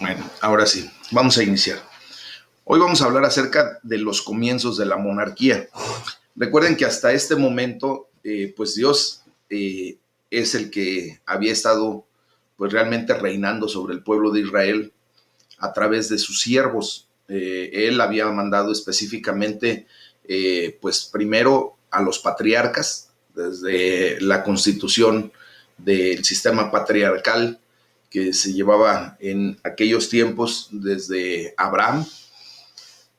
Bueno, ahora sí, vamos a iniciar. Hoy vamos a hablar acerca de los comienzos de la monarquía. Recuerden que hasta este momento, pues Dios es el que había estado pues realmente reinando sobre el pueblo de Israel a través de sus siervos. Él había mandado específicamente, pues primero a los patriarcas, desde la constitución del sistema patriarcal que se llevaba en aquellos tiempos desde Abraham.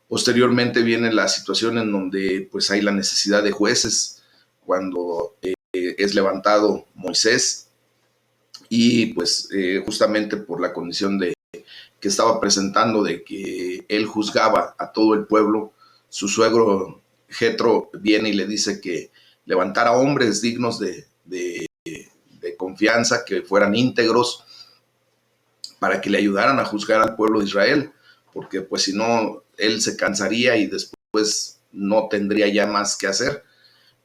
Posteriormente viene la situación en donde pues hay la necesidad de jueces cuando es levantado Moisés y pues justamente por la condición de que estaba presentando de que él juzgaba a todo el pueblo, su suegro Jetro viene y le dice que levantara hombres dignos de confianza, que fueran íntegros, para que le ayudaran a juzgar al pueblo de Israel, porque pues si no, él se cansaría y después no tendría ya más que hacer.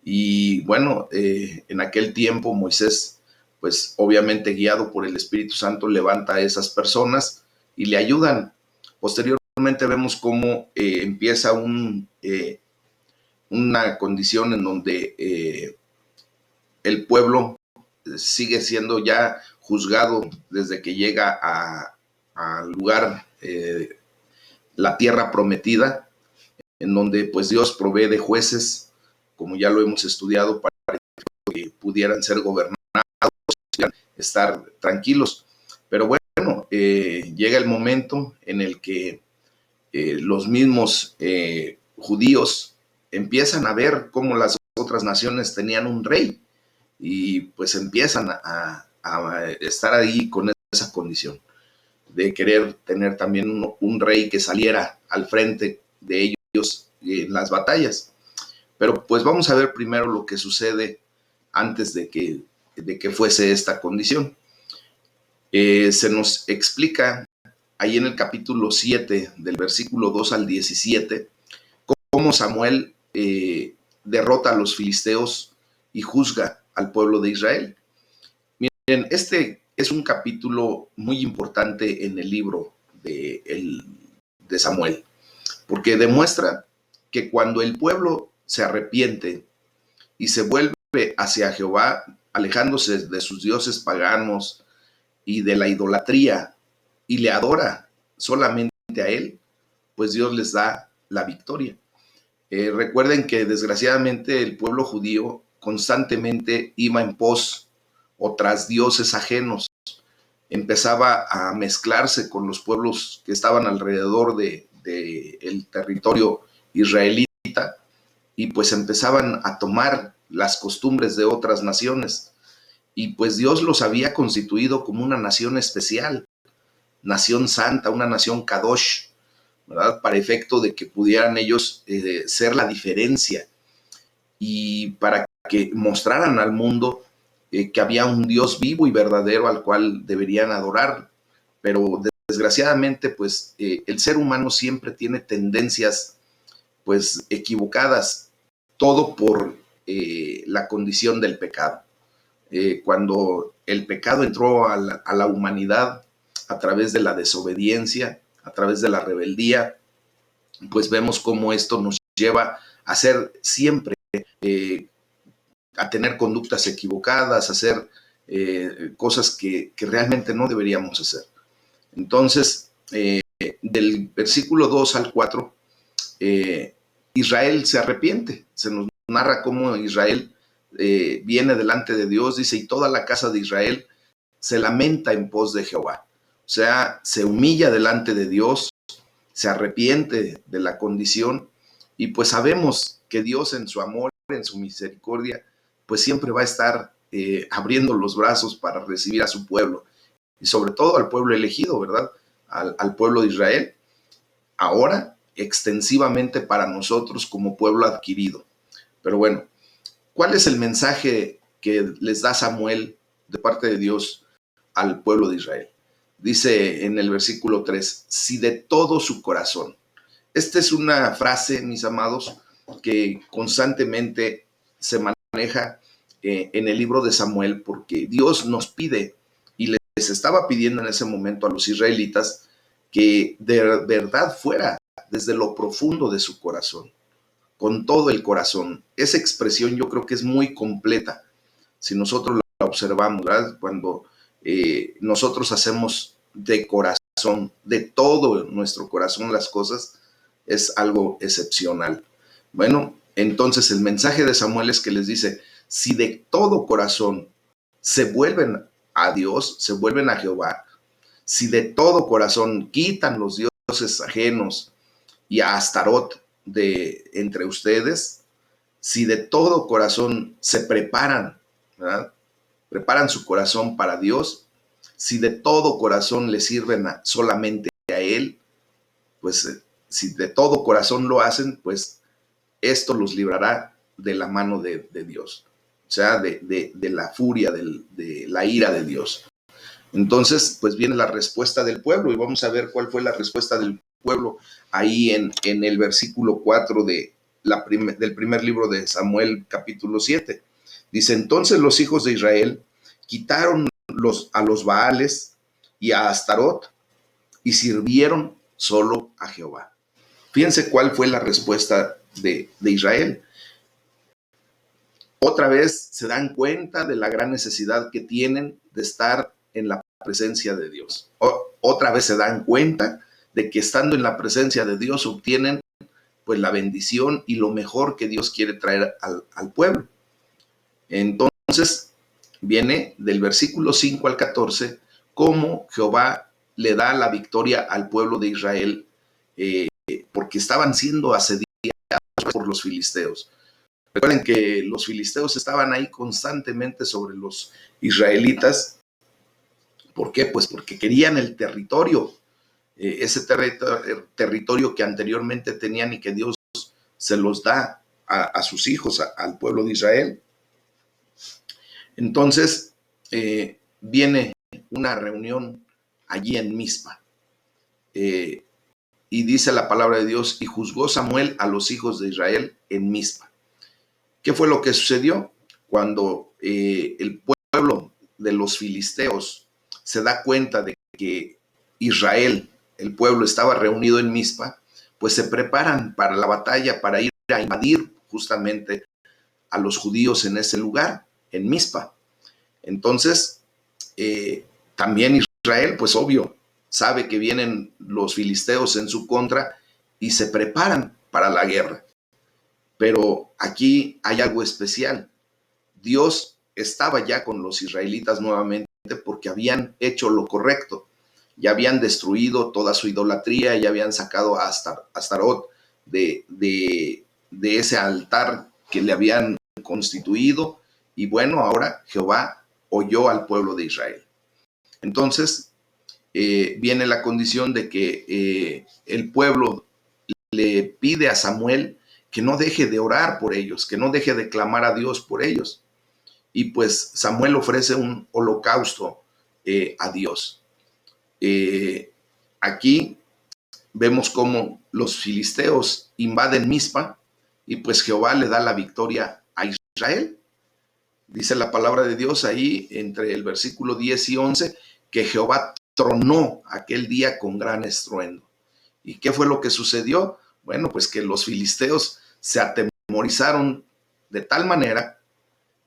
Y bueno, en aquel tiempo Moisés, pues obviamente guiado por el Espíritu Santo, levanta a esas personas y le ayudan. Posteriormente vemos cómo empieza una condición en donde el pueblo sigue siendo ya juzgado desde que llega al lugar, la tierra prometida, en donde pues Dios provee de jueces, como ya lo hemos estudiado, para que pudieran ser gobernados, estar tranquilos. Pero bueno, llega el momento en el que los mismos judíos empiezan a ver cómo las otras naciones tenían un rey y pues empiezan a estar ahí con esa condición de querer tener también un rey que saliera al frente de ellos en las batallas. Pero pues vamos a ver primero lo que sucede antes de que fuese esta condición. Se nos explica ahí en el capítulo 7, del versículo 2 al 17, cómo Samuel derrota a los filisteos y juzga al pueblo de Israel. Miren, este es un capítulo muy importante en el libro de Samuel, porque demuestra que cuando el pueblo se arrepiente y se vuelve hacia Jehová, alejándose de sus dioses paganos y de la idolatría, y le adora solamente a él, pues Dios les da la victoria. Recuerden que desgraciadamente el pueblo judío constantemente iba en pos o tras dioses ajenos, empezaba a mezclarse con los pueblos que estaban alrededor el territorio israelita y pues empezaban a tomar las costumbres de otras naciones. Y pues Dios los había constituido como una nación especial, nación santa, una nación kadosh, ¿verdad? Para efecto de que pudieran ellos ser la diferencia y para que mostraran al mundo que había un Dios vivo y verdadero al cual deberían adorar. Pero desgraciadamente, pues el ser humano siempre tiene tendencias pues equivocadas, todo por la condición del pecado. Cuando el pecado entró a la humanidad a través de la desobediencia, a través de la rebeldía, pues vemos cómo esto nos lleva a ser siempre, a tener conductas equivocadas, a hacer cosas que realmente no deberíamos hacer. Entonces, del versículo 2 al 4, Israel se arrepiente. Se nos narra cómo Israel viene delante de Dios, dice, y toda la casa de Israel se lamenta en pos de Jehová. O sea, se humilla delante de Dios, se arrepiente de la condición y pues sabemos que Dios en su amor, en su misericordia, pues siempre va a estar abriendo los brazos para recibir a su pueblo y sobre todo al pueblo elegido, ¿verdad? Al pueblo de Israel, ahora extensivamente para nosotros como pueblo adquirido. Pero bueno, ¿cuál es el mensaje que les da Samuel de parte de Dios al pueblo de Israel? Dice en el versículo 3, si de todo su corazón. Esta es una frase, mis amados, que constantemente se maneja en el libro de Samuel, porque Dios nos pide y les estaba pidiendo en ese momento a los israelitas que de verdad fuera desde lo profundo de su corazón, con todo el corazón. Esa expresión yo creo que es muy completa si nosotros la observamos, ¿verdad? Cuando nosotros hacemos de corazón, de todo nuestro corazón las cosas, es algo excepcional. Bueno, entonces el mensaje de Samuel es que les dice, si de todo corazón se vuelven a Dios, se vuelven a Jehová, si de todo corazón quitan los dioses ajenos y a Astarot de entre ustedes, si de todo corazón se preparan, ¿verdad? Preparan su corazón para Dios, si de todo corazón le sirven solamente a Él, pues si de todo corazón lo hacen, pues esto los librará de la mano de Dios, o sea, de la furia, de la ira de Dios. Entonces, pues viene la respuesta del pueblo y vamos a ver cuál fue la respuesta del pueblo ahí en el versículo 4 del primer libro de Samuel, capítulo 7. Dice, entonces los hijos de Israel quitaron a los Baales y a Astarot y sirvieron solo a Jehová. Fíjense cuál fue la respuesta de Israel. Otra vez se dan cuenta de la gran necesidad que tienen de estar en la presencia de Dios. Otra vez se dan cuenta de que estando en la presencia de Dios obtienen pues la bendición y lo mejor que Dios quiere traer al pueblo. Entonces viene del versículo 5 al 14 cómo Jehová le da la victoria al pueblo de Israel porque estaban siendo asediados por los filisteos. Recuerden que los filisteos estaban ahí constantemente sobre los israelitas. ¿Por qué? Pues porque querían el territorio, ese territorio que anteriormente tenían y que Dios se los da a sus hijos, al pueblo de Israel. Entonces viene una reunión allí en Mizpa. Y dice la palabra de Dios, y juzgó Samuel a los hijos de Israel en Mizpa. ¿Qué fue lo que sucedió? Cuando el pueblo de los filisteos se da cuenta de que Israel, el pueblo, estaba reunido en Mizpa, pues se preparan para la batalla, para ir a invadir justamente a los judíos en ese lugar, en Mizpa. Entonces, también Israel, pues obvio, sabe que vienen los filisteos en su contra y se preparan para la guerra. Pero aquí hay algo especial. Dios estaba ya con los israelitas nuevamente porque habían hecho lo correcto. Ya habían destruido toda su idolatría, ya habían sacado a Astarot de ese altar que le habían constituido. Y bueno, ahora Jehová oyó al pueblo de Israel. Entonces viene la condición de que el pueblo le pide a Samuel que no deje de orar por ellos, que no deje de clamar a Dios por ellos. Y pues Samuel ofrece un holocausto a Dios. Aquí vemos cómo los filisteos invaden Mizpa y pues Jehová le da la victoria a Israel. Dice la palabra de Dios ahí entre el versículo 10 y 11 que Jehová tronó aquel día con gran estruendo. ¿Y qué fue lo que sucedió? Bueno, pues que los filisteos se atemorizaron de tal manera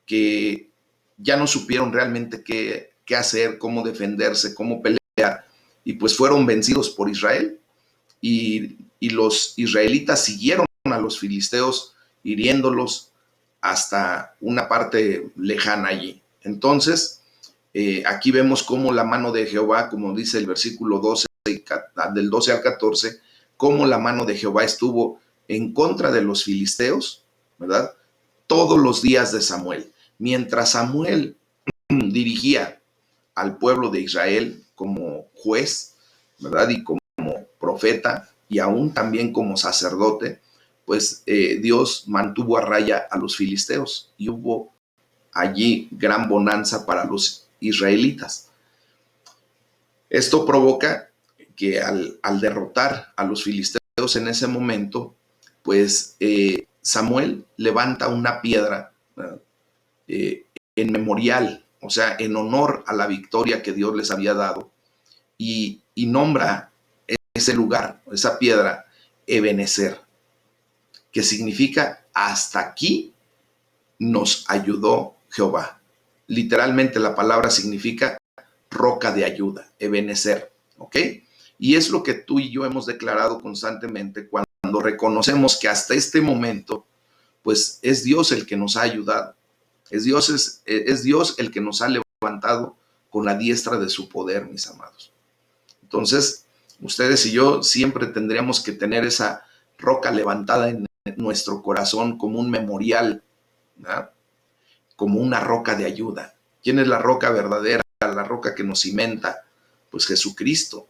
que ya no supieron realmente qué hacer, cómo defenderse, cómo pelear, y pues fueron vencidos por Israel. Y los israelitas siguieron a los filisteos hiriéndolos hasta una parte lejana allí. Entonces, aquí vemos cómo la mano de Jehová, como dice el versículo 12, del 12 al 14, cómo la mano de Jehová estuvo en contra de los filisteos, ¿verdad? Todos los días de Samuel. Mientras Samuel dirigía al pueblo de Israel como juez, ¿verdad? Y como profeta y aún también como sacerdote, pues Dios mantuvo a raya a los filisteos y hubo allí gran bonanza para los israelitas. Esto provoca que al derrotar a los filisteos en ese momento, pues Samuel levanta una piedra en memorial, o sea, en honor a la victoria que Dios les había dado, y nombra ese lugar, esa piedra, Ebenezer, que significa hasta aquí nos ayudó Jehová. Literalmente la palabra significa roca de ayuda, Ebenezer, ¿ok? Y es lo que tú y yo hemos declarado constantemente cuando reconocemos que hasta este momento, pues es Dios el que nos ha ayudado. Es Dios el que nos ha levantado con la diestra de su poder, mis amados. Entonces, ustedes y yo siempre tendríamos que tener esa roca levantada en nuestro corazón como un memorial, ¿verdad? Como una roca de ayuda. ¿Quién es la roca verdadera? La roca que nos cimenta. Pues Jesucristo.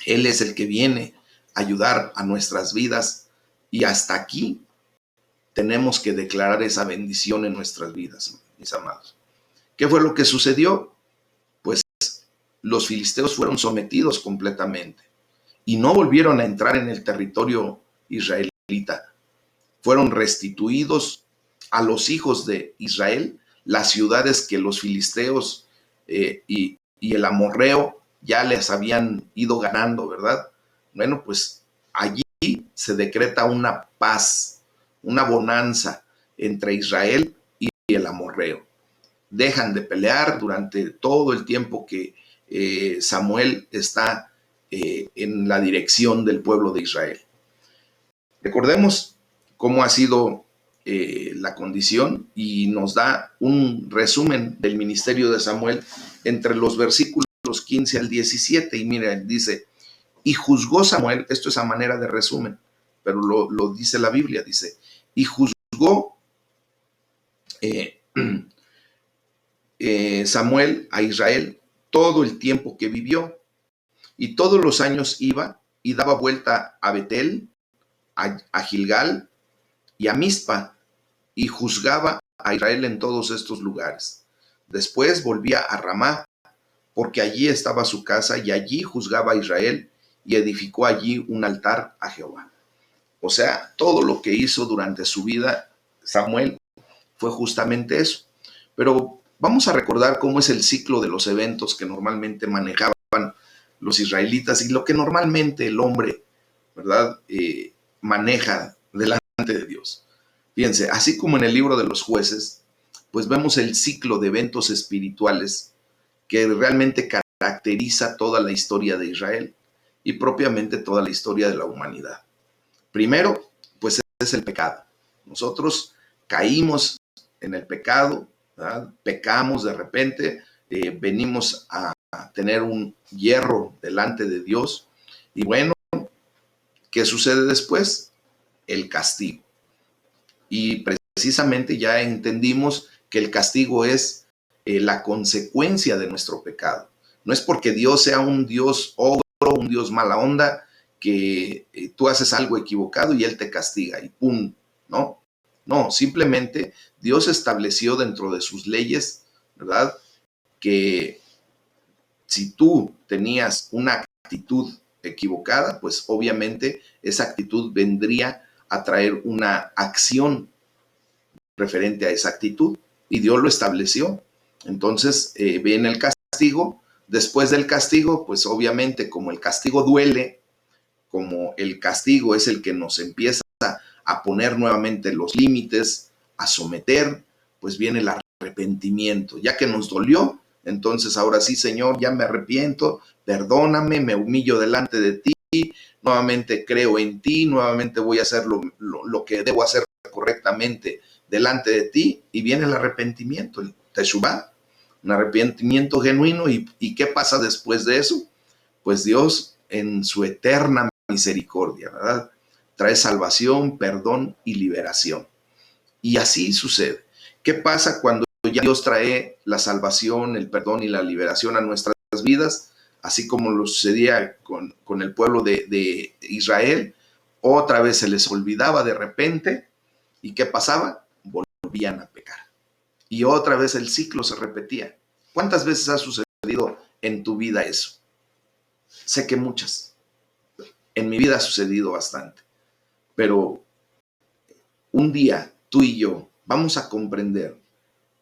Él es el que viene a ayudar a nuestras vidas y hasta aquí tenemos que declarar esa bendición en nuestras vidas, mis amados. ¿Qué fue lo que sucedió? Pues los filisteos fueron sometidos completamente y no volvieron a entrar en el territorio israelita. Fueron restituidos a los hijos de Israel las ciudades que los filisteos y el amorreo ya les habían ido ganando, ¿verdad? Bueno, pues allí se decreta una paz, una bonanza entre Israel y el amorreo. Dejan de pelear durante todo el tiempo que Samuel está en la dirección del pueblo de Israel. Recordemos cómo ha sido la condición y nos da un resumen del ministerio de Samuel entre los versículos 15 al 17. Y miren, dice, y juzgó Samuel, esto es a manera de resumen, pero lo dice la Biblia, dice, y juzgó Samuel a Israel todo el tiempo que vivió, y todos los años iba y daba vuelta a Betel, a Gilgal y a Mizpa, y juzgaba a Israel en todos estos lugares. Después volvía a Ramá, porque allí estaba su casa, y allí juzgaba a Israel, y edificó allí un altar a Jehová. O sea, todo lo que hizo durante su vida Samuel fue justamente eso. Pero vamos a recordar cómo es el ciclo de los eventos que normalmente manejaban los israelitas y lo que normalmente el hombre, ¿verdad? Maneja delante de Dios. Fíjense, así como en el libro de los jueces, pues vemos el ciclo de eventos espirituales que realmente caracteriza toda la historia de Israel y propiamente toda la historia de la humanidad. Primero, pues es el pecado. Nosotros caímos en el pecado, ¿verdad? Pecamos de repente, venimos a tener un hierro delante de Dios y bueno, ¿qué sucede después? El castigo. Y precisamente ya entendimos que el castigo es la consecuencia de nuestro pecado. No es porque Dios sea un Dios ogro, un Dios mala onda, que tú haces algo equivocado y Él te castiga y ¡pum! ¿No? No, simplemente Dios estableció dentro de sus leyes, ¿verdad? Que si tú tenías una actitud equivocada, pues obviamente esa actitud vendría a traer una acción referente a esa actitud y Dios lo estableció. Entonces viene el castigo. Después del castigo, pues obviamente como el castigo duele, como el castigo es el que nos empieza a poner nuevamente los límites, a someter, pues viene el arrepentimiento. Ya que nos dolió, entonces ahora sí, Señor, ya me arrepiento, perdóname, me humillo delante de ti, nuevamente creo en ti, nuevamente voy a hacer lo que debo hacer correctamente delante de ti, y viene el arrepentimiento, el teshuvá, un arrepentimiento genuino. ¿Y qué pasa después de eso? Pues Dios, en su eterna misericordia, ¿verdad?, trae salvación, perdón y liberación. Y así sucede. ¿Qué pasa cuando ya Dios trae la salvación, el perdón y la liberación a nuestras vidas? Así como lo sucedía con el pueblo de Israel, otra vez se les olvidaba de repente. ¿Y qué pasaba? Volvían a pecar. Y otra vez el ciclo se repetía. ¿Cuántas veces ha sucedido en tu vida eso? Sé que muchas. En mi vida ha sucedido bastante. Pero un día tú y yo vamos a comprender,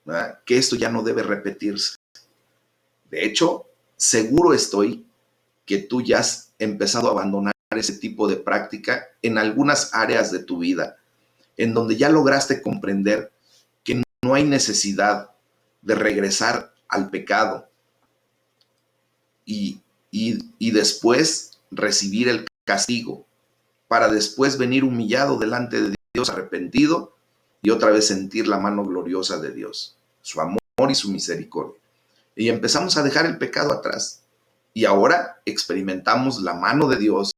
¿verdad?, que esto ya no debe repetirse. De hecho, seguro estoy que tú ya has empezado a abandonar ese tipo de práctica en algunas áreas de tu vida, en donde ya lograste comprender que no hay necesidad de regresar al pecado y después recibir el castigo, para después venir humillado delante de Dios, arrepentido, y otra vez sentir la mano gloriosa de Dios, su amor y su misericordia. Y empezamos a dejar el pecado atrás. Y ahora experimentamos la mano de Dios,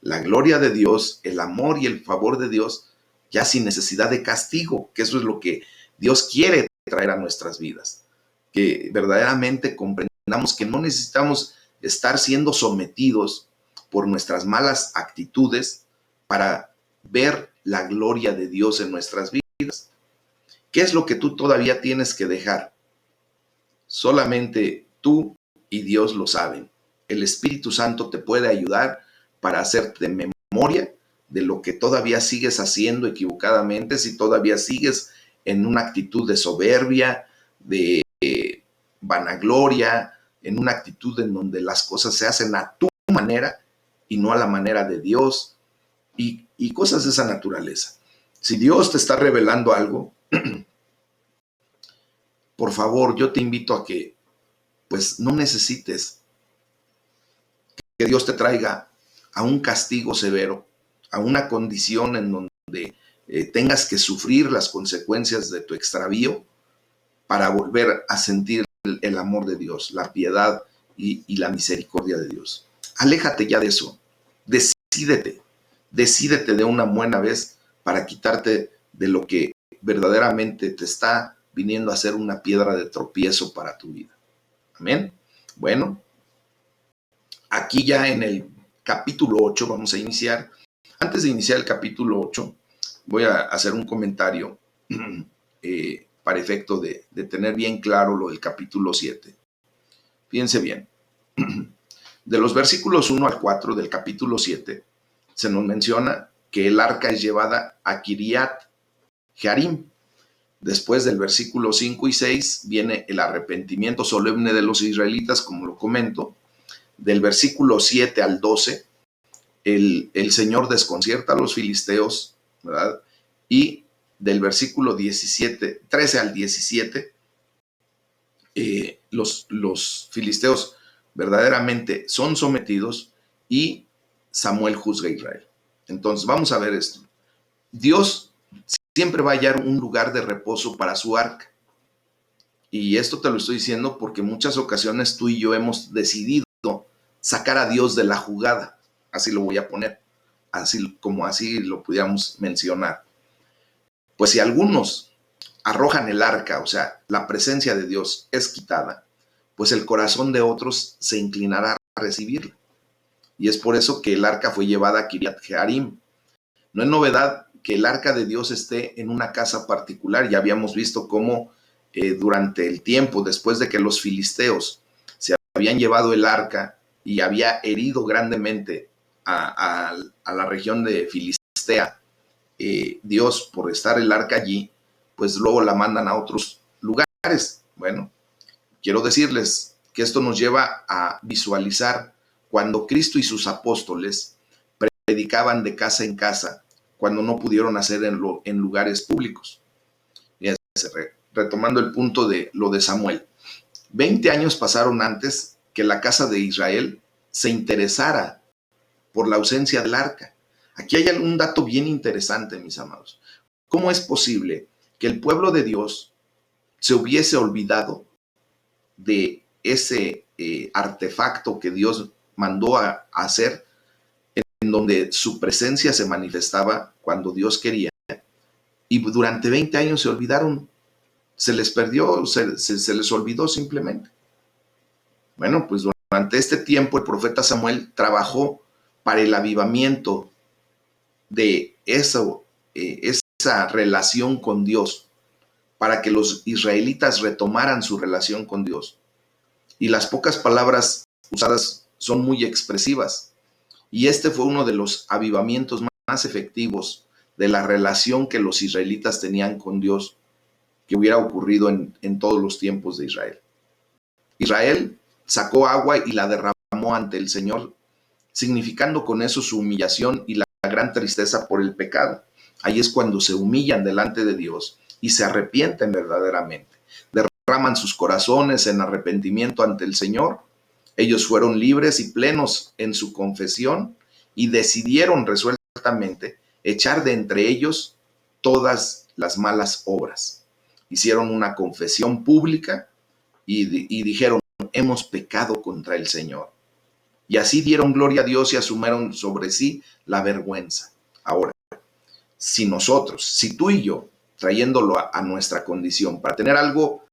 la gloria de Dios, el amor y el favor de Dios, ya sin necesidad de castigo, que eso es lo que Dios quiere traer a nuestras vidas. Que verdaderamente comprendamos que no necesitamos estar siendo sometidos por nuestras malas actitudes para ver la gloria de Dios en nuestras vidas. ¿Qué es lo que tú todavía tienes que dejar? Solamente tú y Dios lo saben. El Espíritu Santo te puede ayudar para hacerte memoria de lo que todavía sigues haciendo equivocadamente, si todavía sigues en una actitud de soberbia, de vanagloria, en una actitud en donde las cosas se hacen a tu manera y no a la manera de Dios, y cosas de esa naturaleza. Si Dios te está revelando algo, por favor, yo te invito a que pues no necesites que Dios te traiga a un castigo severo, a una condición en donde tengas que sufrir las consecuencias de tu extravío para volver a sentir el amor de Dios, la piedad y la misericordia de Dios. Aléjate ya de eso. Decídete de una buena vez para quitarte de lo que verdaderamente te está viniendo a ser una piedra de tropiezo para tu vida. Amén. Bueno, aquí ya en el capítulo 8 vamos a iniciar. Antes de iniciar el capítulo 8, voy a hacer un comentario para efecto de tener bien claro lo del capítulo 7. Fíjense bien. De los versículos 1 al 4 del capítulo 7, se nos menciona que el arca es llevada a Kiriat Jearim. Después del versículo 5 y 6 viene el arrepentimiento solemne de los israelitas, como lo comento. Del versículo 7 al 12, el Señor desconcierta a los filisteos, ¿verdad? Y del versículo 13 al 17, los filisteos verdaderamente son sometidos y Samuel juzga a Israel. Entonces, vamos a ver esto. Dios siempre va a hallar un lugar de reposo para su arca. Y esto te lo estoy diciendo porque en muchas ocasiones tú y yo hemos decidido sacar a Dios de la jugada. Así lo voy a poner, así lo pudiéramos mencionar. Pues si algunos arrojan el arca, o sea, la presencia de Dios es quitada, pues el corazón de otros se inclinará a recibirla. Y es por eso que el arca fue llevada a Kiriat Jearim. No es novedad que el arca de Dios esté en una casa particular. Ya habíamos visto cómo durante el tiempo, después de que los filisteos se habían llevado el arca y había herido grandemente a la región de Filistea, Dios, por estar el arca allí, pues luego la mandan a otros lugares. Bueno, quiero decirles que esto nos lleva a visualizar cuando Cristo y sus apóstoles predicaban de casa en casa, cuando no pudieron hacer en lugares públicos. Retomando el punto de lo de Samuel. 20 años pasaron antes que la casa de Israel se interesara por la ausencia del arca. Aquí hay un dato bien interesante, mis amados. ¿Cómo es posible que el pueblo de Dios se hubiese olvidado de ese artefacto que Dios mandó a hacer, en donde su presencia se manifestaba cuando Dios quería, y durante 20 años se olvidaron? Se les perdió, se les olvidó simplemente. Bueno, pues durante este tiempo el profeta Samuel trabajó para el avivamiento de esa relación con Dios, para que los israelitas retomaran su relación con Dios. Y las pocas palabras usadas son muy expresivas. Y este fue uno de los avivamientos más efectivos de la relación que los israelitas tenían con Dios, que hubiera ocurrido en todos los tiempos de Israel. Israel sacó agua y la derramó ante el Señor significando con eso su humillación y la gran tristeza por el pecado. Ahí es cuando se humillan delante de Dios y se arrepienten verdaderamente. Derraman sus corazones en arrepentimiento ante el Señor. Ellos fueron libres y plenos en su confesión y decidieron resueltamente echar de entre ellos todas las malas obras. Hicieron una confesión pública y dijeron, hemos pecado contra el Señor. Y así dieron gloria a Dios y asumieron sobre sí la vergüenza. Ahora, si tú y yo, trayéndolo a nuestra condición, para tener algo,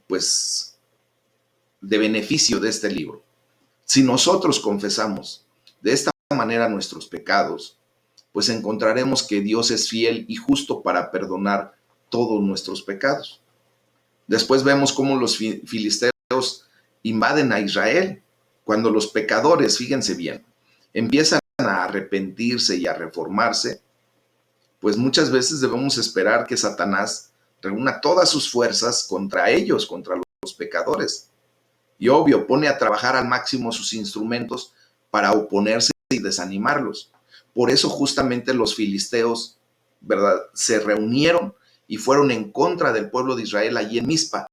pues, de beneficio de este libro, si nosotros confesamos de esta manera nuestros pecados, pues encontraremos que Dios es fiel y justo para perdonar todos nuestros pecados. Después vemos cómo los filisteos invaden a Israel. Cuando los pecadores, fíjense bien, empiezan a arrepentirse y a reformarse, pues muchas veces debemos esperar que Satanás reúna todas sus fuerzas contra ellos, contra los pecadores. Y obvio, pone a trabajar al máximo sus instrumentos para oponerse y desanimarlos. Por eso justamente los filisteos, ¿verdad?, se reunieron y fueron en contra del pueblo de Israel allí en Mizpa.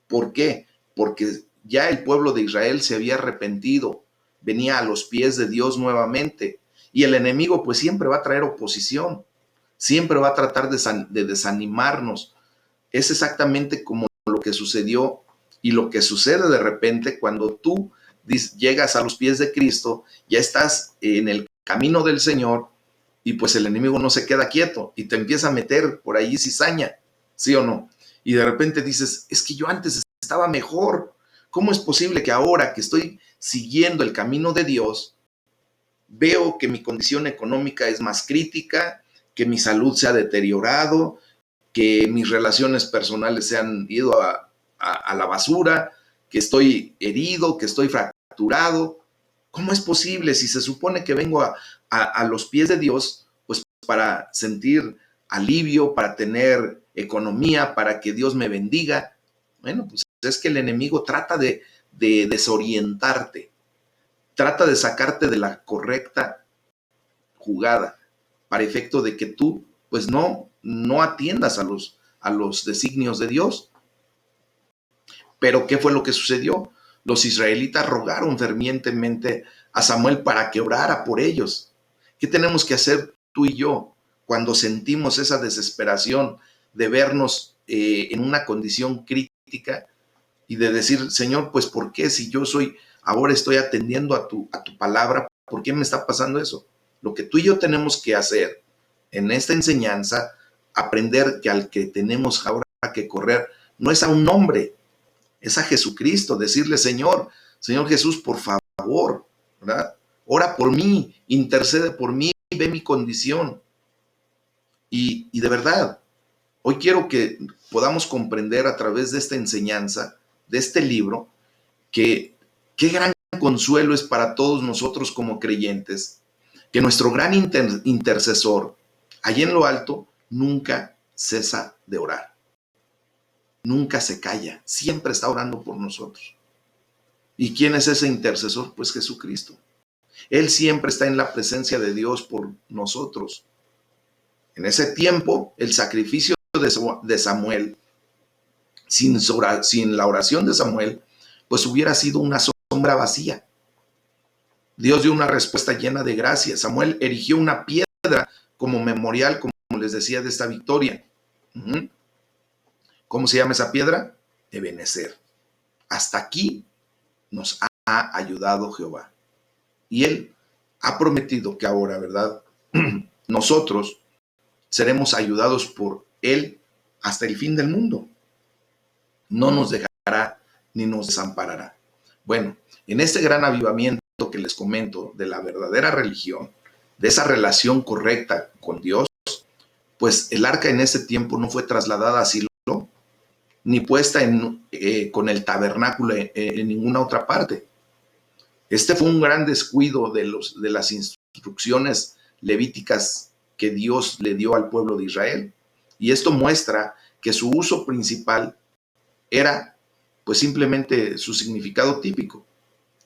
¿Por qué? Porque ya el pueblo de Israel se había arrepentido, venía a los pies de Dios nuevamente, y el enemigo pues siempre va a traer oposición, siempre va a tratar de desanimarnos. Es exactamente como lo que sucedió y lo que sucede de repente cuando tú llegas a los pies de Cristo, ya estás en el camino del Señor y pues el enemigo no se queda quieto y te empieza a meter por ahí cizaña, ¿sí o no? Y de repente dices, es que yo antes estaba mejor. ¿Cómo es posible que ahora que estoy siguiendo el camino de Dios, veo que mi condición económica es más crítica, que mi salud se ha deteriorado, que mis relaciones personales se han ido a la basura, que estoy herido, que estoy fracturado? ¿Cómo es posible si se supone que vengo a los pies de Dios, pues para sentir alivio, para tener economía, para que Dios me bendiga? Bueno, pues es que el enemigo trata de desorientarte, trata de sacarte de la correcta jugada, para efecto de que tú pues no atiendas a los designios de Dios. Pero ¿qué fue lo que sucedió? Los israelitas rogaron fervientemente a Samuel para que orara por ellos. ¿Qué tenemos que hacer tú y yo cuando sentimos esa desesperación de vernos en una condición crítica y de decir, Señor, pues ¿por qué si yo ahora estoy atendiendo a tu palabra, por qué me está pasando eso? Lo que tú y yo tenemos que hacer en esta enseñanza, aprender que al que tenemos ahora que correr no es a un hombre, es a Jesucristo, decirle, Señor Jesús, por favor, ¿verdad? Ora por mí, intercede por mí, ve mi condición. Y de verdad, hoy quiero que podamos comprender a través de esta enseñanza, de este libro, que qué gran consuelo es para todos nosotros como creyentes, que nuestro gran intercesor, allí en lo alto, nunca cesa de orar. Nunca se calla, siempre está orando por nosotros. ¿Y quién es ese intercesor? Pues Jesucristo. Él siempre está en la presencia de Dios por nosotros. En ese tiempo, el sacrificio de Samuel, sin la oración de Samuel, pues hubiera sido una sombra vacía. Dios dio una respuesta llena de gracia. Samuel erigió una piedra como memorial, como les decía, de esta victoria. ¿Cómo se llama esa piedra? Ebenezer. Hasta aquí nos ha ayudado Jehová. Y Él ha prometido que ahora, ¿verdad?, nosotros seremos ayudados por Él hasta el fin del mundo. No nos dejará ni nos desamparará. Bueno, en este gran avivamiento que les comento de la verdadera religión, de esa relación correcta con Dios, pues el arca en ese tiempo no fue trasladada a Silo, ni puesta con el tabernáculo en ninguna otra parte. Este fue un gran descuido de las instrucciones levíticas que Dios le dio al pueblo de Israel. Y esto muestra que su uso principal era pues simplemente su significado típico.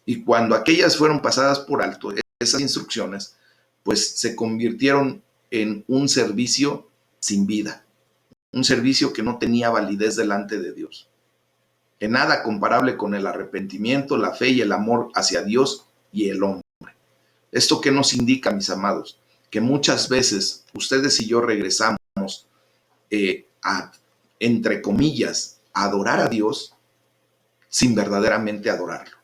Y cuando aquellas fueron pasadas por alto, esas instrucciones, pues se convirtieron en un servicio sin vida, un servicio que no tenía validez delante de Dios, en nada comparable con el arrepentimiento, la fe y el amor hacia Dios y el hombre. ¿Esto qué nos indica, mis amados? Que muchas veces ustedes y yo regresamos a, entre comillas, a adorar a Dios sin verdaderamente adorarlo,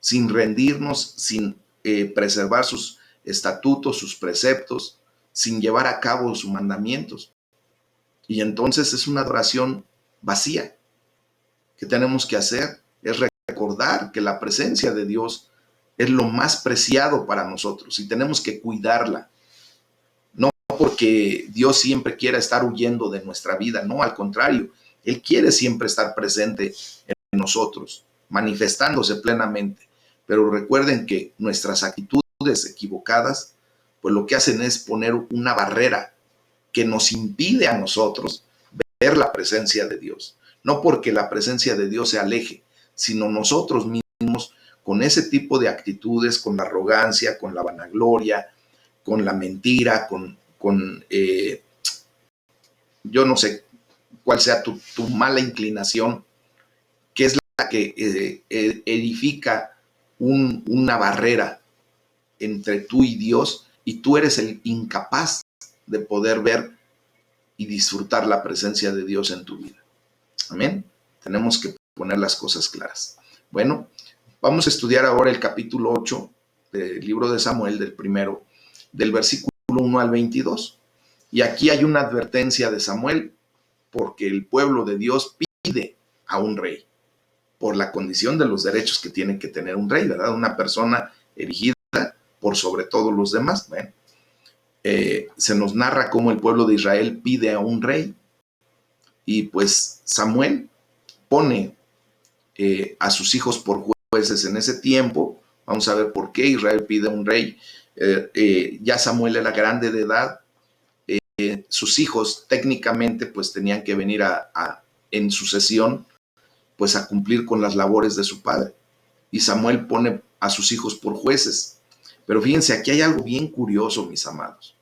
sin rendirnos, sin preservar sus estatutos, sus preceptos, sin llevar a cabo sus mandamientos. Y entonces es una adoración vacía. ¿Qué tenemos que hacer? Es recordar que la presencia de Dios es lo más preciado para nosotros y tenemos que cuidarla. No porque Dios siempre quiera estar huyendo de nuestra vida, no, al contrario, Él quiere siempre estar presente en nosotros, manifestándose plenamente. Pero recuerden que nuestras actitudes equivocadas, pues lo que hacen es poner una barrera que nos impide a nosotros ver la presencia de Dios. No porque la presencia de Dios se aleje, sino nosotros mismos con ese tipo de actitudes, con la arrogancia, con la vanagloria, con la mentira, yo no sé cuál sea tu mala inclinación, que es la que edifica una barrera entre tú y Dios, y tú eres el incapaz de poder ver y disfrutar la presencia de Dios en tu vida. Amén. Tenemos que poner las cosas claras. Bueno, vamos a estudiar ahora el capítulo 8 del libro de Samuel, del versículo 1 al 22. Y aquí hay una advertencia de Samuel, porque el pueblo de Dios pide a un rey, por la condición de los derechos que tiene que tener un rey, ¿verdad? Una persona erigida por sobre todos los demás. Bueno, se nos narra cómo el pueblo de Israel pide a un rey, y pues Samuel pone a sus hijos por jueces en ese tiempo. Vamos a ver por qué Israel pide a un rey. Ya Samuel era grande de edad. Sus hijos técnicamente pues tenían que venir en sucesión pues a cumplir con las labores de su padre. Y Samuel pone a sus hijos por jueces. Pero fíjense, aquí hay algo bien curioso, mis amados.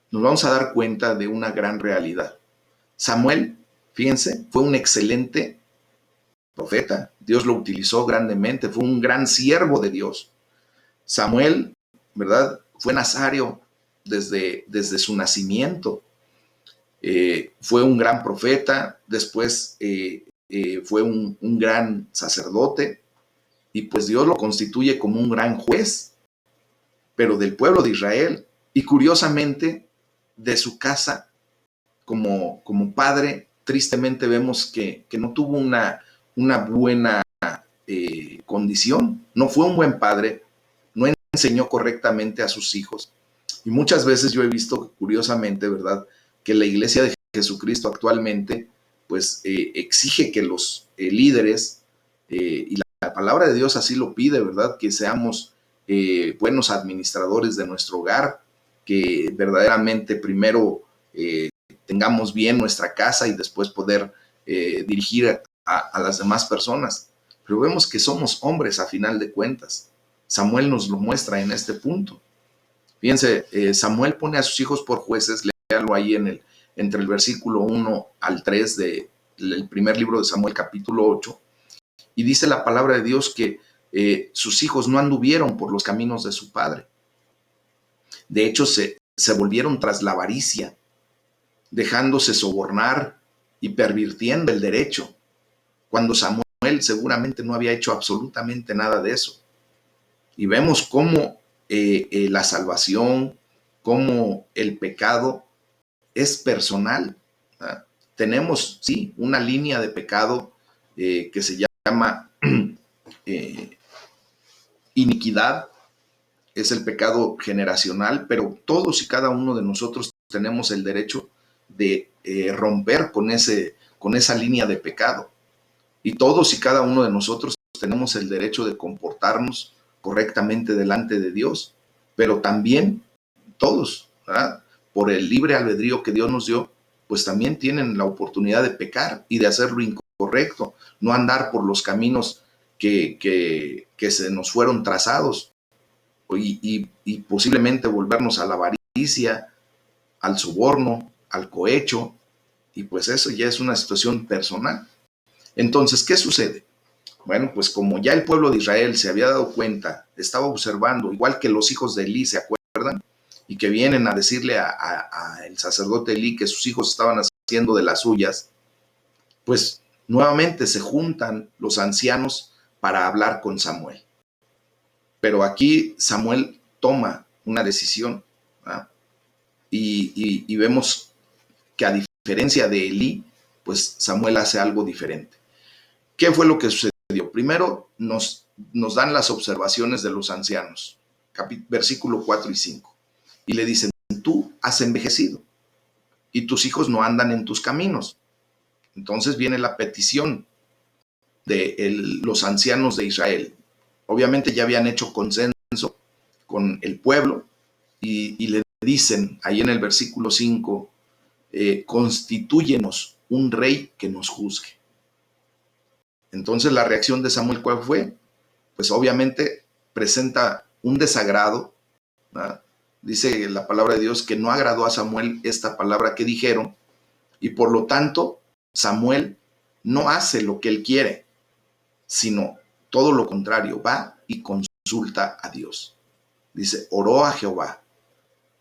Nos vamos a dar cuenta de una gran realidad. Samuel, fíjense, fue un excelente profeta. Dios lo utilizó grandemente, fue un gran siervo de Dios. Samuel, ¿verdad? Fue nazario desde su nacimiento. Fue un gran profeta, después fue un gran sacerdote, y pues Dios lo constituye como un gran juez, pero del pueblo de Israel, y curiosamente de su casa como padre. Tristemente vemos que no tuvo una buena condición, no fue un buen padre, no enseñó correctamente a sus hijos. Y muchas veces yo he visto, curiosamente, ¿verdad?, que la iglesia de Jesucristo actualmente pues exige que los líderes, y la palabra de Dios así lo pide, ¿verdad?, que seamos buenos administradores de nuestro hogar, que verdaderamente primero tengamos bien nuestra casa y después poder dirigir a las demás personas. Pero vemos que somos hombres a final de cuentas. Samuel nos lo muestra en este punto. Fíjense, Samuel pone a sus hijos por jueces, léalo ahí entre el versículo 1 al 3 del primer libro de Samuel, capítulo 8, y dice la palabra de Dios que sus hijos no anduvieron por los caminos de su padre. De hecho, se volvieron tras la avaricia, dejándose sobornar y pervirtiendo el derecho, cuando Samuel seguramente no había hecho absolutamente nada de eso. Y vemos cómo la salvación, cómo el pecado es personal. ¿Verdad? Tenemos, sí, una línea de pecado que se llama iniquidad, es el pecado generacional, pero todos y cada uno de nosotros tenemos el derecho de romper con esa línea de pecado. Y todos y cada uno de nosotros tenemos el derecho de comportarnos correctamente delante de Dios, pero también todos, ¿verdad?, por el libre albedrío que Dios nos dio, pues también tienen la oportunidad de pecar y de hacer lo incorrecto, no andar por los caminos que se nos fueron trazados y posiblemente volvernos a la avaricia, al soborno, al cohecho, y pues eso ya es una situación personal. Entonces, ¿qué sucede? Bueno, pues como ya el pueblo de Israel se había dado cuenta, estaba observando, igual que los hijos de Elí, ¿se acuerdan? Y que vienen a decirle a el sacerdote Elí que sus hijos estaban haciendo de las suyas, pues nuevamente se juntan los ancianos para hablar con Samuel. Pero aquí Samuel toma una decisión, ¿verdad? Y vemos que a diferencia de Elí, pues Samuel hace algo diferente. ¿Qué fue lo que sucedió? Primero nos dan las observaciones de los ancianos, versículo 4 y 5. Y le dicen, tú has envejecido y tus hijos no andan en tus caminos. Entonces viene la petición de los ancianos de Israel. Obviamente ya habían hecho consenso con el pueblo y le dicen ahí en el versículo 5, constitúyenos un rey que nos juzgue. Entonces la reacción de Samuel, ¿cuál fue? Pues obviamente presenta un desagrado, ¿verdad? Dice la palabra de Dios que no agradó a Samuel esta palabra que dijeron, y por lo tanto Samuel no hace lo que él quiere, sino todo lo contrario, va y consulta a Dios. Dice, oró a Jehová.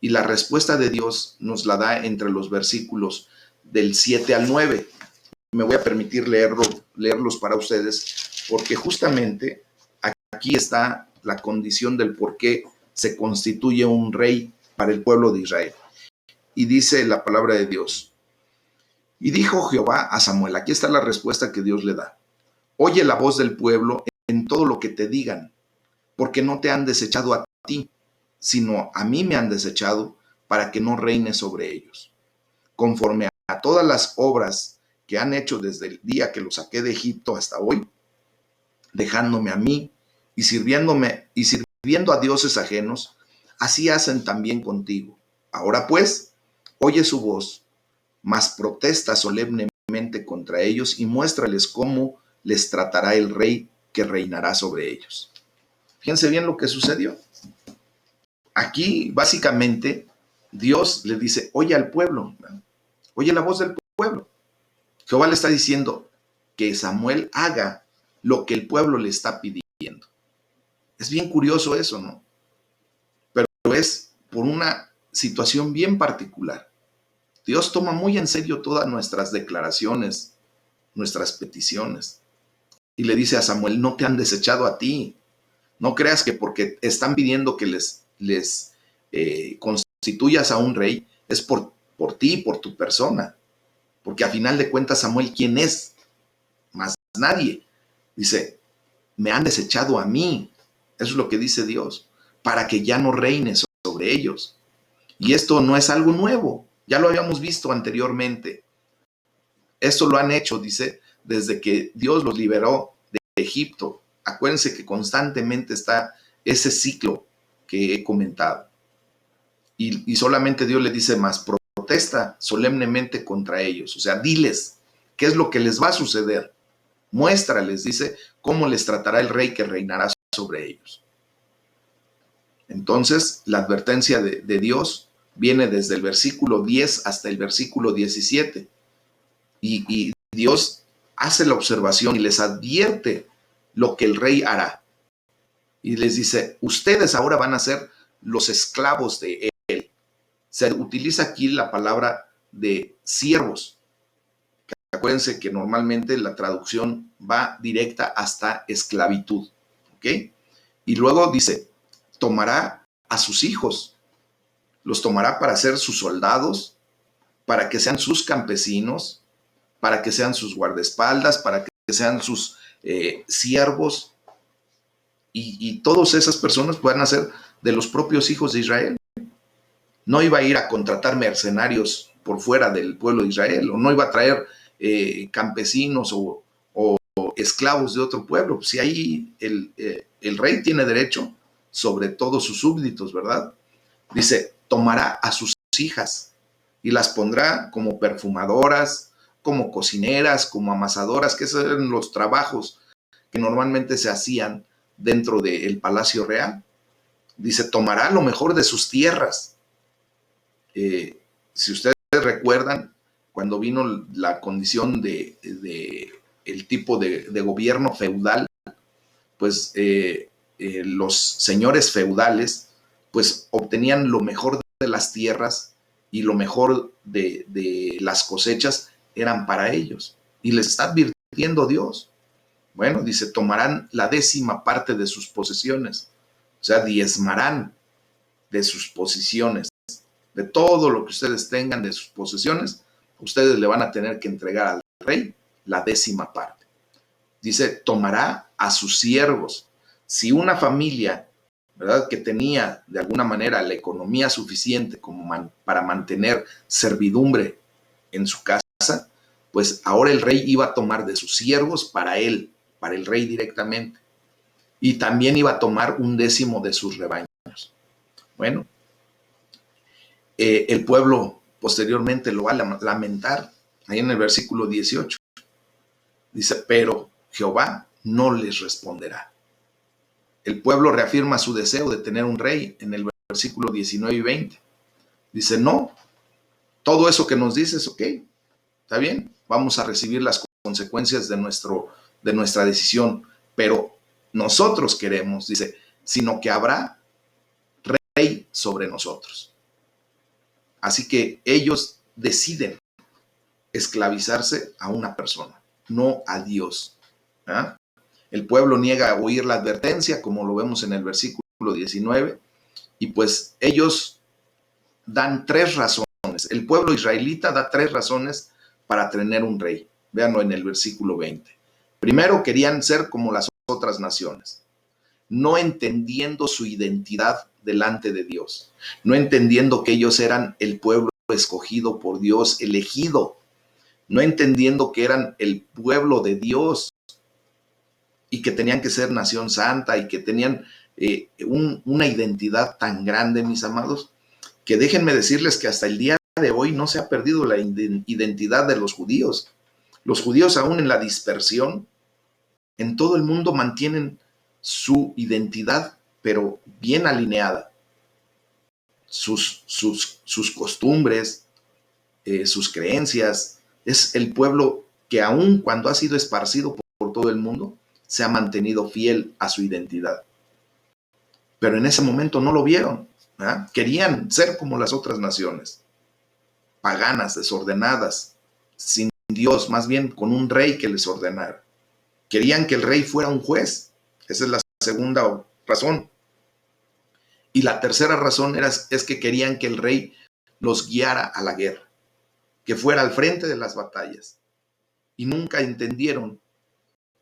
Y la respuesta de Dios nos la da entre los versículos del 7 al 9. Me voy a permitir leerlos para ustedes, porque justamente aquí está la condición del por qué se constituye un rey para el pueblo de Israel. Y dice la palabra de Dios, y dijo Jehová a Samuel, aquí está la respuesta que Dios le da, oye la voz del pueblo en todo lo que te digan, porque no te han desechado a ti, sino a mí me han desechado para que no reine sobre ellos. Conforme a todas las obras que han hecho desde el día que los saqué de Egipto hasta hoy, dejándome a mí y sirviendo a dioses ajenos, así hacen también contigo. Ahora pues, oye su voz, mas protesta solemnemente contra ellos y muéstrales cómo les tratará el rey que reinará sobre ellos. Fíjense bien lo que sucedió. Aquí, básicamente, Dios le dice, oye al pueblo, ¿no? Oye la voz del pueblo. Jehová le está diciendo que Samuel haga lo que el pueblo le está pidiendo. Es bien curioso eso, ¿no? Pero es por una situación bien particular. Dios toma muy en serio todas nuestras declaraciones, nuestras peticiones. Y le dice a Samuel, no te han desechado a ti. No creas que porque están pidiendo que les constituyas a un rey, es por ti, por tu persona. Porque a final de cuentas Samuel, ¿quién es? Más nadie. Dice, me han desechado a mí. Eso es lo que dice Dios, para que ya no reine sobre ellos. Y esto no es algo nuevo, ya lo habíamos visto anteriormente. Esto lo han hecho, dice, desde que Dios los liberó de Egipto. Acuérdense que constantemente está ese ciclo que he comentado. Y solamente Dios le dice más, protesta solemnemente contra ellos. O sea, diles qué es lo que les va a suceder. Muéstrales, dice, cómo les tratará el rey que reinará sobre ellos. Entonces, la advertencia de Dios viene desde el versículo 10 hasta el versículo 17. Y Dios hace la observación y les advierte lo que el rey hará. Y les dice, ustedes ahora van a ser los esclavos de él. Se utiliza aquí la palabra de siervos. Acuérdense que normalmente la traducción va directa hasta esclavitud. ¿Ok? Y luego dice, tomará a sus hijos, los tomará para ser sus soldados, para que sean sus campesinos, para que sean sus guardaespaldas, para que sean sus siervos, y todas esas personas puedan ser de los propios hijos de Israel. No iba a ir a contratar mercenarios por fuera del pueblo de Israel, o no iba a traer campesinos o esclavos de otro pueblo. Si ahí el rey tiene derecho sobre todos sus súbditos, ¿verdad? Dice, tomará a sus hijas y las pondrá como perfumadoras, como cocineras, como amasadoras, que esos eran los trabajos que normalmente se hacían dentro del Palacio Real. Dice, tomará lo mejor de sus tierras. Si ustedes recuerdan, cuando vino la condición de el tipo de gobierno feudal, pues los señores feudales pues obtenían lo mejor de las tierras y lo mejor de las cosechas eran para ellos. Y les está advirtiendo Dios. Bueno, dice, tomarán la 10ª parte de sus posesiones. O sea, diezmarán de sus posesiones. De todo lo que ustedes tengan de sus posesiones, ustedes le van a tener que entregar al rey la 10ª parte. Dice, tomará a sus siervos. Si una familia, ¿verdad?, que tenía de alguna manera la economía suficiente como para mantener servidumbre en su casa, pues ahora el rey iba a tomar de sus siervos para él, para el rey directamente. Y también iba a tomar 1/10 de sus rebaños. Bueno, el pueblo posteriormente lo va a lamentar, ahí en el versículo 18. Dice, pero Jehová no les responderá. El pueblo reafirma su deseo de tener un rey en el versículo 19 y 20. Dice, no, todo eso que nos dices, ok, está bien, vamos a recibir las consecuencias de nuestra decisión, pero nosotros queremos, dice, sino que habrá rey sobre nosotros. Así que ellos deciden esclavizarse a una persona, no a Dios. ¿Ah? El pueblo niega a oír la advertencia, como lo vemos en el versículo 19, y pues ellos dan 3 razones. El pueblo israelita da 3 razones para tener un rey. Véanlo en el versículo 20. Primero, querían ser como las otras naciones, no entendiendo su identidad delante de Dios, no entendiendo que ellos eran el pueblo escogido por Dios, elegido, no entendiendo que eran el pueblo de Dios y que tenían que ser nación santa y que tenían una identidad tan grande, mis amados, que déjenme decirles que hasta el día de hoy no se ha perdido la identidad de los judíos. Los judíos, aún en la dispersión, en todo el mundo mantienen su identidad, pero bien alineada. Sus costumbres, sus creencias. Es el pueblo que aun cuando ha sido esparcido por todo el mundo, se ha mantenido fiel a su identidad. Pero en ese momento no lo vieron. ¿Ah? Querían ser como las otras naciones, paganas, desordenadas, sin Dios, más bien con un rey que les ordenara. Querían que el rey fuera un juez. Esa es la segunda razón. Y la tercera razón es que querían que el rey los guiara a la guerra, que fuera al frente de las batallas. Y nunca entendieron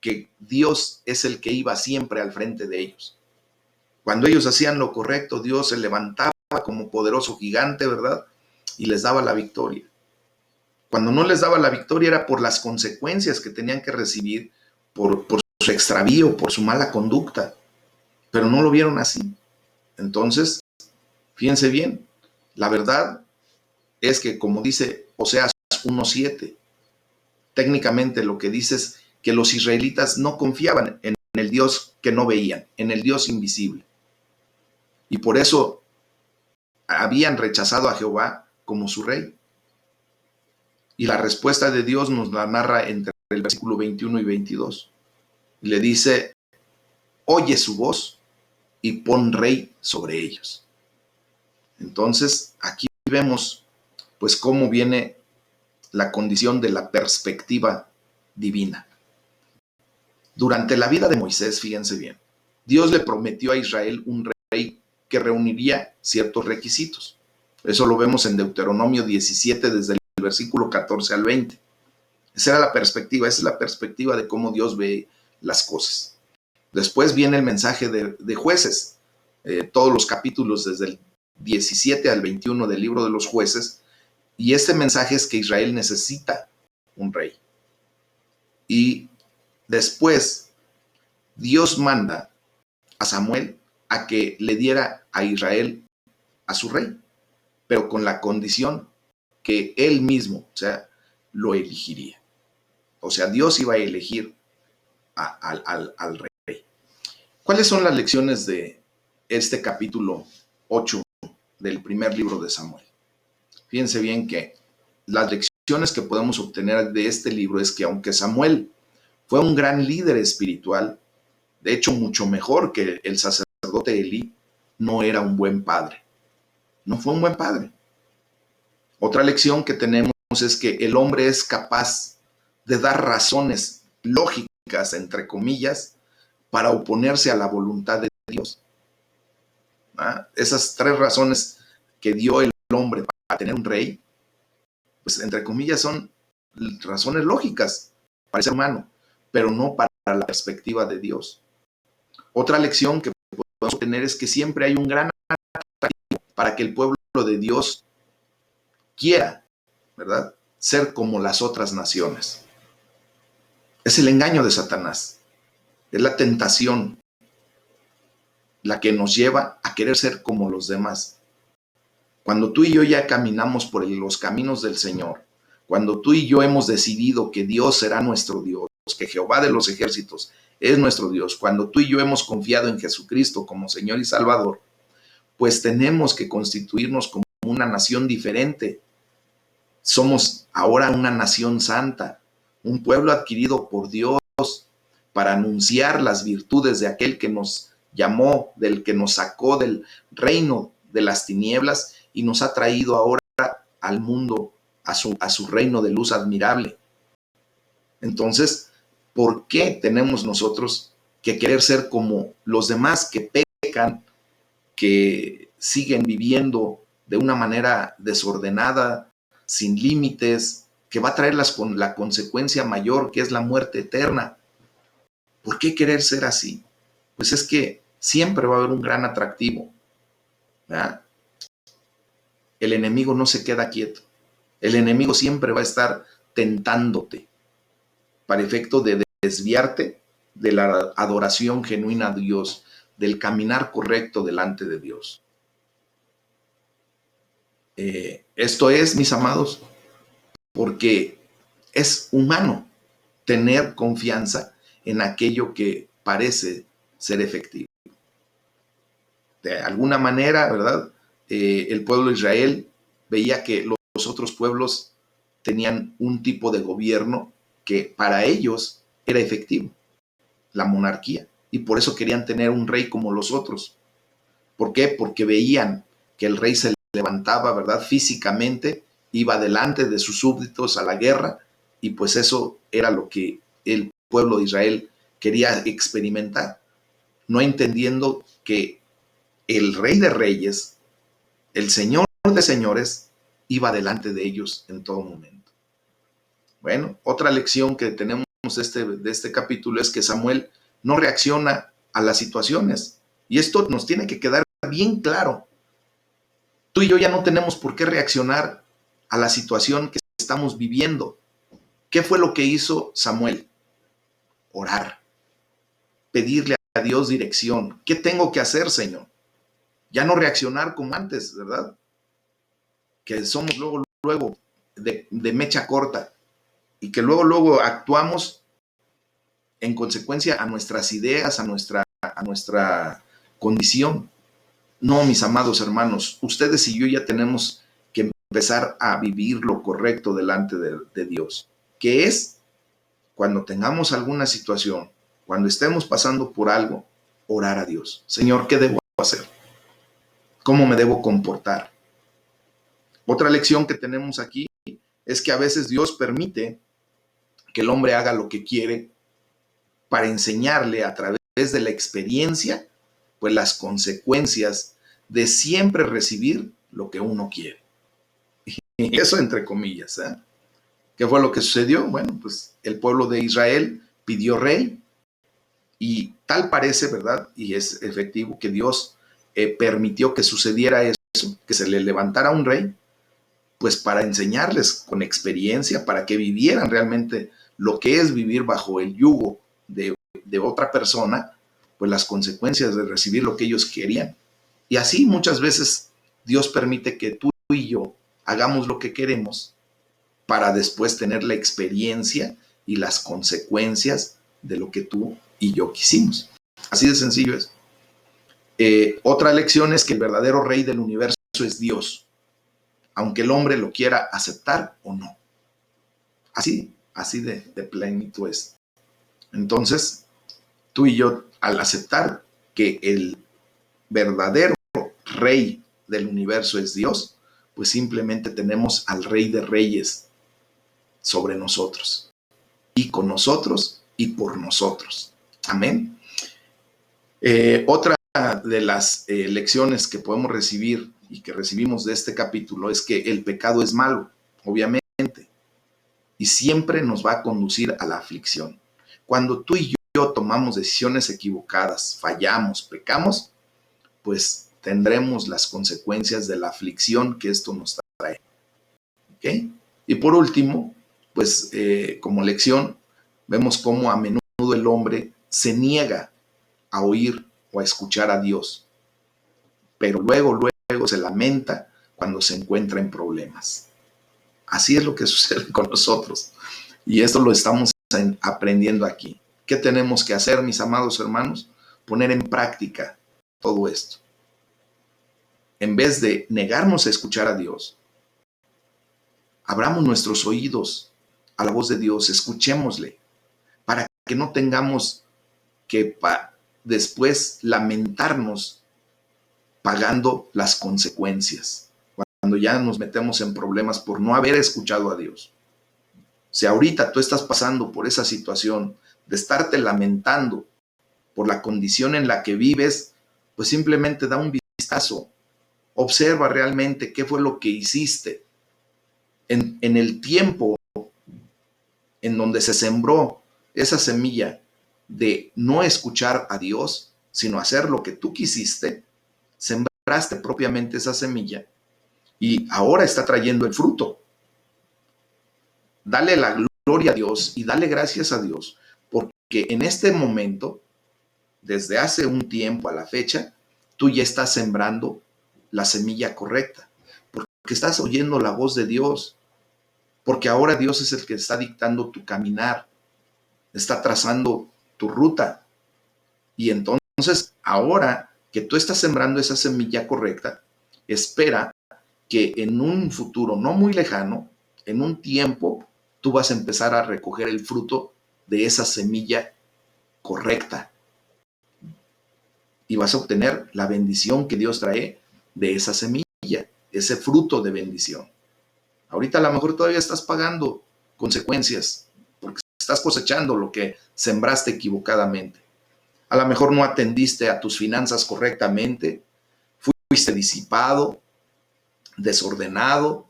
que Dios es el que iba siempre al frente de ellos. Cuando ellos hacían lo correcto, Dios se levantaba como poderoso gigante, ¿verdad? Y les daba la victoria. Cuando no les daba la victoria era por las consecuencias que tenían que recibir por su extravío, por su mala conducta. Pero no lo vieron así. Entonces, fíjense bien, la verdad es que, como dice Oseas 1:7, técnicamente lo que dice es que los israelitas no confiaban en el Dios que no veían, en el Dios invisible. Y por eso habían rechazado a Jehová como su rey. Y la respuesta de Dios nos la narra entre el versículo 21 y 22. Le dice, oye su voz y pon rey sobre ellos. Entonces, aquí vemos pues cómo viene la condición de la perspectiva divina. Durante la vida de Moisés, fíjense bien, Dios le prometió a Israel un rey que reuniría ciertos requisitos. Eso lo vemos en Deuteronomio 17, desde el versículo 14 al 20. Esa era la perspectiva, esa es la perspectiva de cómo Dios ve las cosas. Después viene el mensaje de Jueces, todos los capítulos desde el 17 al 21 del libro de los Jueces, y este mensaje es que Israel necesita un rey. Y después Dios manda a Samuel a que le diera a Israel a su rey, pero con la condición que él mismo, o sea, lo elegiría. O sea, Dios iba a elegir al rey. ¿Cuáles son las lecciones de este capítulo 8 del primer libro de Samuel? Fíjense bien que las lecciones que podemos obtener de este libro es que aunque Samuel fue un gran líder espiritual, de hecho mucho mejor que el sacerdote Elí, no era un buen padre. No fue un buen padre. Otra lección que tenemos es que el hombre es capaz de dar razones lógicas, entre comillas, para oponerse a la voluntad de Dios. Esas 3 razones que dio el hombre para tener un rey, pues entre comillas son razones lógicas para el ser humano, pero no para la perspectiva de Dios. Otra lección que podemos tener es que siempre hay un gran atractivo para que el pueblo de Dios quiera, ¿verdad?, ser como las otras naciones. Es el engaño de Satanás, es la tentación la que nos lleva a querer ser como los demás. Cuando tú y yo ya caminamos por los caminos del Señor, cuando tú y yo hemos decidido que Dios será nuestro Dios, que Jehová de los ejércitos es nuestro Dios, cuando tú y yo hemos confiado en Jesucristo como Señor y Salvador, pues tenemos que constituirnos como una nación diferente. Somos ahora una nación santa, un pueblo adquirido por Dios para anunciar las virtudes de aquel que nos llamó, del que nos sacó del reino de las tinieblas y nos ha traído ahora al mundo, a su reino de luz admirable. Entonces, ¿por qué tenemos nosotros que querer ser como los demás que pecan, que siguen viviendo de una manera desordenada, sin límites, que va a traer la consecuencia mayor, que es la muerte eterna? ¿Por qué querer ser así? Pues es que siempre va a haber un gran atractivo, ¿verdad? El enemigo no se queda quieto. El enemigo siempre va a estar tentándote para efecto de desviarte de la adoración genuina a Dios, del caminar correcto delante de Dios. Esto es, mis amados, porque es humano tener confianza en aquello que parece ser efectivo. De alguna manera, ¿verdad? El pueblo de Israel veía que los otros pueblos tenían un tipo de gobierno que para ellos era efectivo, la monarquía, y por eso querían tener un rey como los otros. ¿Por qué? Porque veían que el rey se levantaba, ¿verdad?, físicamente, iba delante de sus súbditos a la guerra, y pues eso era lo que el pueblo de Israel quería experimentar, no entendiendo que el Rey de Reyes, el Señor de Señores, iba delante de ellos en todo momento. Bueno, otra lección que tenemos de este capítulo es que Samuel no reacciona a las situaciones. Y esto nos tiene que quedar bien claro. Tú y yo ya no tenemos por qué reaccionar a la situación que estamos viviendo. ¿Qué fue lo que hizo Samuel? Orar, pedirle a Dios dirección. ¿Qué tengo que hacer, Señor? Ya no reaccionar como antes, ¿verdad? Que somos luego de mecha corta y que luego actuamos en consecuencia a nuestras ideas, a nuestra condición. No, mis amados hermanos, ustedes y yo ya tenemos que empezar a vivir lo correcto delante de Dios, que es cuando tengamos alguna situación, cuando estemos pasando por algo, orar a Dios. Señor, ¿qué debo hacer? ¿Cómo me debo comportar? Otra lección que tenemos aquí es que a veces Dios permite que el hombre haga lo que quiere para enseñarle a través de la experiencia, pues las consecuencias de siempre recibir lo que uno quiere. Y eso entre comillas, ¿eh? ¿Qué fue lo que sucedió? Bueno, pues el pueblo de Israel pidió rey y tal parece, ¿verdad? Y es efectivo que Dios permitió que sucediera eso, que se le levantara un rey, pues para enseñarles con experiencia, para que vivieran realmente lo que es vivir bajo el yugo de otra persona, pues las consecuencias de recibir lo que ellos querían. Y así muchas veces Dios permite que tú y yo hagamos lo que queremos para después tener la experiencia y las consecuencias de lo que tú y yo quisimos. Así de sencillo es. Otra lección es que el verdadero rey del universo es Dios, aunque el hombre lo quiera aceptar o no. Así de plenito es. Entonces, tú y yo, al aceptar que el verdadero rey del universo es Dios, pues simplemente tenemos al rey de reyes sobre nosotros, y con nosotros y por nosotros. Amén. Otra de las lecciones que podemos recibir y que recibimos de este capítulo es que el pecado es malo, obviamente, y siempre nos va a conducir a la aflicción. Cuando tú y yo tomamos decisiones equivocadas, fallamos, pecamos, pues tendremos las consecuencias de la aflicción que esto nos trae. ¿Okay? Y por último, pues como lección, vemos cómo a menudo el hombre se niega a oír o a escuchar a Dios, pero luego se lamenta cuando se encuentra en problemas. Así es lo que sucede con nosotros. Y esto lo estamos aprendiendo aquí. ¿Qué tenemos que hacer, mis amados hermanos? Poner en práctica todo esto. En vez de negarnos a escuchar a Dios, abramos nuestros oídos a la voz de Dios, escuchémosle, para que no tengamos que después lamentarnos pagando las consecuencias, cuando ya nos metemos en problemas por no haber escuchado a Dios. Si ahorita tú estás pasando por esa situación de estarte lamentando por la condición en la que vives, pues simplemente da un vistazo, observa realmente qué fue lo que hiciste en el tiempo en donde se sembró esa semilla de no escuchar a Dios, sino hacer lo que tú quisiste. Sembraste propiamente esa semilla y ahora está trayendo el fruto. Dale la gloria a Dios y dale gracias a Dios, porque en este momento, desde hace un tiempo a la fecha, tú ya estás sembrando la semilla correcta, porque estás oyendo la voz de Dios, porque ahora Dios es el que está dictando tu caminar, está trazando tu ruta. Y entonces, ahora que tú estás sembrando esa semilla correcta, espera que en un futuro no muy lejano, en un tiempo, tú vas a empezar a recoger el fruto de esa semilla correcta. Y vas a obtener la bendición que Dios trae de esa semilla, ese fruto de bendición. Ahorita a lo mejor todavía estás pagando consecuencias, porque estás cosechando lo que sembraste equivocadamente. A lo mejor no atendiste a tus finanzas correctamente, fuiste disipado, desordenado.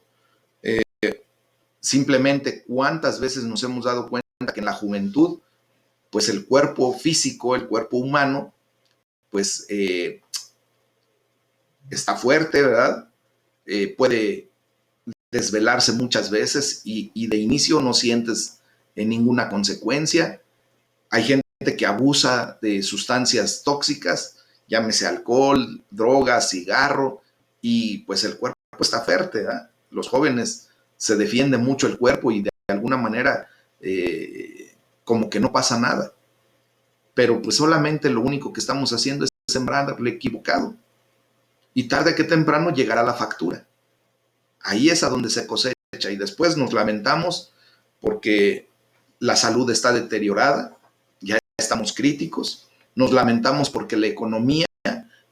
Simplemente cuántas veces nos hemos dado cuenta que en la juventud, pues el cuerpo físico, el cuerpo humano, pues está fuerte, ¿verdad? Puede desvelarse muchas veces y de inicio no sientes ninguna consecuencia. Hay gente que abusa de sustancias tóxicas, llámese alcohol, drogas, cigarro, y pues el cuerpo está fuerte, ¿verdad? Los jóvenes se defiende mucho el cuerpo y de alguna manera como que no pasa nada. Pero pues solamente lo único que estamos haciendo es sembrarle equivocado. Y tarde que temprano llegará la factura. Ahí es a donde se cosecha y después nos lamentamos porque la salud está deteriorada, ya estamos críticos, nos lamentamos porque la economía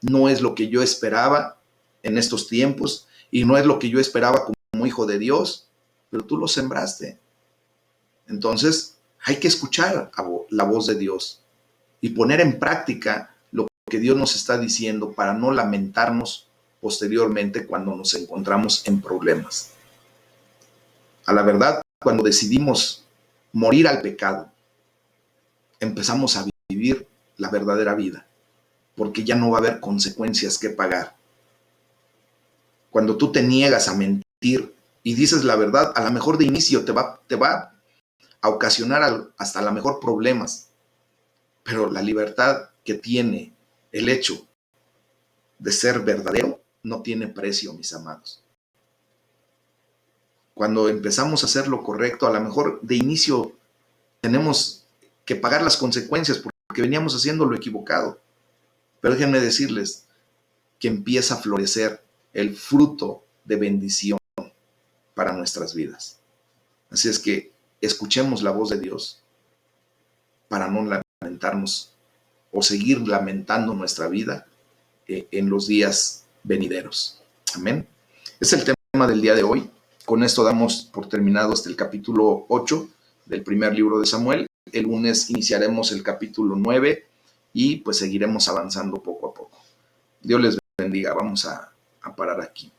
no es lo que yo esperaba en estos tiempos y no es lo que yo esperaba como hijo de Dios, pero tú lo sembraste. Entonces hay que escuchar la voz de Dios y poner en práctica lo que Dios nos está diciendo para no lamentarnos posteriormente cuando nos encontramos en problemas. A la verdad, cuando decidimos morir al pecado, empezamos a vivir la verdadera vida, porque ya no va a haber consecuencias que pagar. Cuando tú te niegas a mentir y dices la verdad, a lo mejor de inicio te va a ocasionar hasta a lo mejor problemas, pero la libertad que tiene el hecho de ser verdadero no tiene precio, mis amados. Cuando empezamos a hacer lo correcto, a lo mejor de inicio tenemos que pagar las consecuencias porque veníamos haciendo lo equivocado. Pero déjenme decirles que empieza a florecer el fruto de bendición para nuestras vidas. Así es que escuchemos la voz de Dios para no lamentarnos o seguir lamentando nuestra vida en los días venideros. Amén. Es el tema del día de hoy. Con esto damos por terminado hasta el capítulo 8 del primer libro de Samuel. El lunes iniciaremos el capítulo 9 y pues seguiremos avanzando poco a poco. Dios les bendiga. Vamos a parar aquí.